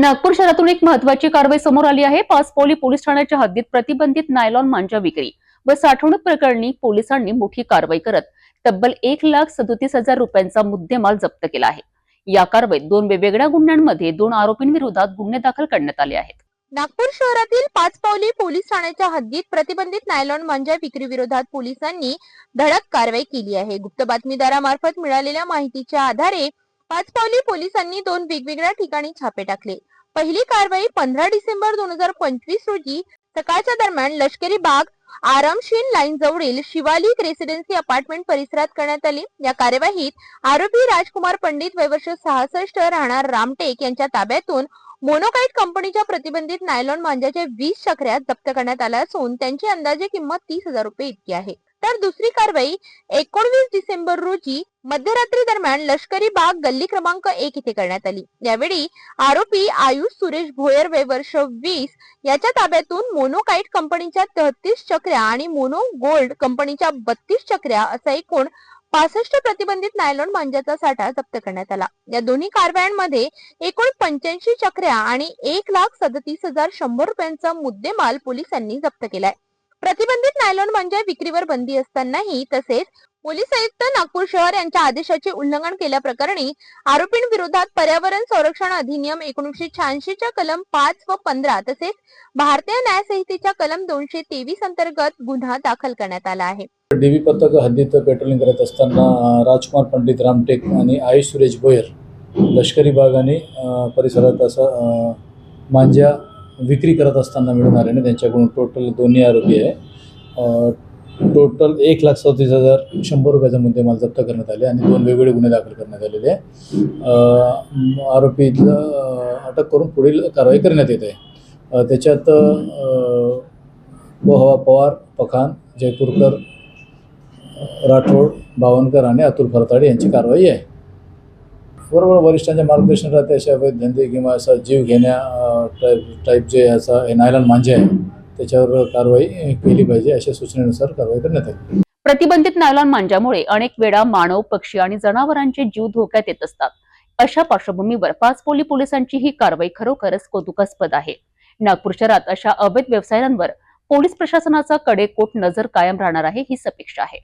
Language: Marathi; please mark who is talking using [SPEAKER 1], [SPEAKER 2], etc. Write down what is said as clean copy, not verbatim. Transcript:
[SPEAKER 1] नागपूर शहरातून एक महत्त्वाची कारवाई समोर आली आहे। पाचपौली पोलीस ठाण्याच्या हद्दीत प्रतिबंधित नायलॉन मांजा विक्री व साठवणूक प्रकरणी पोलिसांनी मोठी कारवाई करत तब्बल 1,37,000 रुपयांचा मुद्देमाल जप्त केला आहे। या कारवाईत दोन वेगवेगळ्या गुन्ह्यांमध्ये दोन आरोपींविरोधात गुन्हे दाखल करण्यात आले आहेत।
[SPEAKER 2] नागपूर शहरातील पाचपौली पोलीस ठाण्याच्या हद्दीत प्रतिबंधित नायलॉन मांजा विक्री विरोधात पोलिसांनी धडक कारवाई केली आहे। गुप्त बातमीदारामार्फत मिळालेल्या माहितीच्या आधारे पाचपौली पोलिसांनी दोन वेगवेगळ्या ठिकाणी छापे टाकले। पहिली कारवाई 15 डिसेंबर 2025 रोजी सकाळच्या दरम्यान लष्करी बाग आरामशीन लाईन जवळील शिवालिक रेसिडेन्सी अपार्टमेंट परिसरात करण्यात आली। या कार्यवाहीत आरोपी राजकुमार पंडित वय वर्ष 66 राहणार रामटेक यांच्या ताब्यातून मोनोकाइट कंपनीच्या प्रतिबंधित नायलॉन मांजाच्या 20 चक्र्या जप्त करण्यात आल्या असून त्यांची अंदाजे किंमत 30,000 रुपये इतकी आहे। तर दुसरी कारवाई 19 डिसेंबर रोजी मध्यरात्री दरम्यान लष्करी बाग गल्ली क्रमांक 1 इथे करण्यात आली। यावेळी आरोपी आयुष सुरेश भोयर वय वर्ष 20 याच्या ताब्यातून मोनोकाइट कंपनीच्या 33 चक्र्या आणि मोनो गोल्ड कंपनीच्या 32 चक्र्या असा एकूण 65 प्रतिबंधित नायलॉन मांजाचा साठा जप्त करण्यात आला। या दोन्ही कारवायांमध्ये एकूण 85 चक्र्या आणि 1,37,100 रुपयांचा मुद्देमाल पोलिसांनी जप्त केलाय। प्रतिबंधित नायलॉन मांजा विक्रीवर बंदी असतानाही तसेच पोलीस आयुक्त नागपूर शहर यांच्या आदेशाचे उल्लंघन केल्याप्रकरणी आरोपींविरोधात पर्यावरण संरक्षण अधिनियम 1986 च्या कलम 5 व 15 तसेच भारतीय न्याय संहितेच्या कलम 223 अंतर्गत गुन्हा दाखल करण्यात आला आहे।
[SPEAKER 3] डीबी पथक हद्दीत पेट्रोलिंग करत असताना राजकुमार पंडित रामटेक आणि आयुष सुरेश भोयर लष्करी बाग आणि परिसरात असं मांजा विक्री करत असताना मिळून आल्याने त्यांच्याकडून टोटल दोन्ही आरोपी आहे टोटल 1,37,100 रुपयाचा मुद्देमाल जप्त करण्यात आले आणि दोन वेगवेगळे गुन्हे दाखल करण्यात आलेले आहे। आरोपीला अटक करून पुढील कारवाई करण्यात येत आहे। त्याच्यात पवार, पखान, जयपूरकर, राठोड, बावनकर आणि अतुल फरताडे यांची कारवाई आहे। बरोबर वरिष्ठांच्या मार्गदर्शन राहते अशा अवैध धंदे किंवा असा जीव घेण्या टाईप जे असा नायलॉन मांजा आहे त्याच्यावर कारवाई केली पाहिजे अशा सूचनेनुसार कारवाई करण्यात आली।
[SPEAKER 1] प्रतिबंधित नायलॉन मांजामुळे अनेक वेळा मानव, पक्षी आणि जनावरांचे जीव धोक्यात येत असतात। अशा पार्श्वभूमीवर पाचपौली पोलिसांची ही कारवाई खरोखरच कौतुकास्पद आहे। नागपूर शहरात अशा अवैध व्यवसायांवर पोलीस प्रशासनाचा कडेकोट नजर कायम राहणार आहे ही अपेक्षा आहे।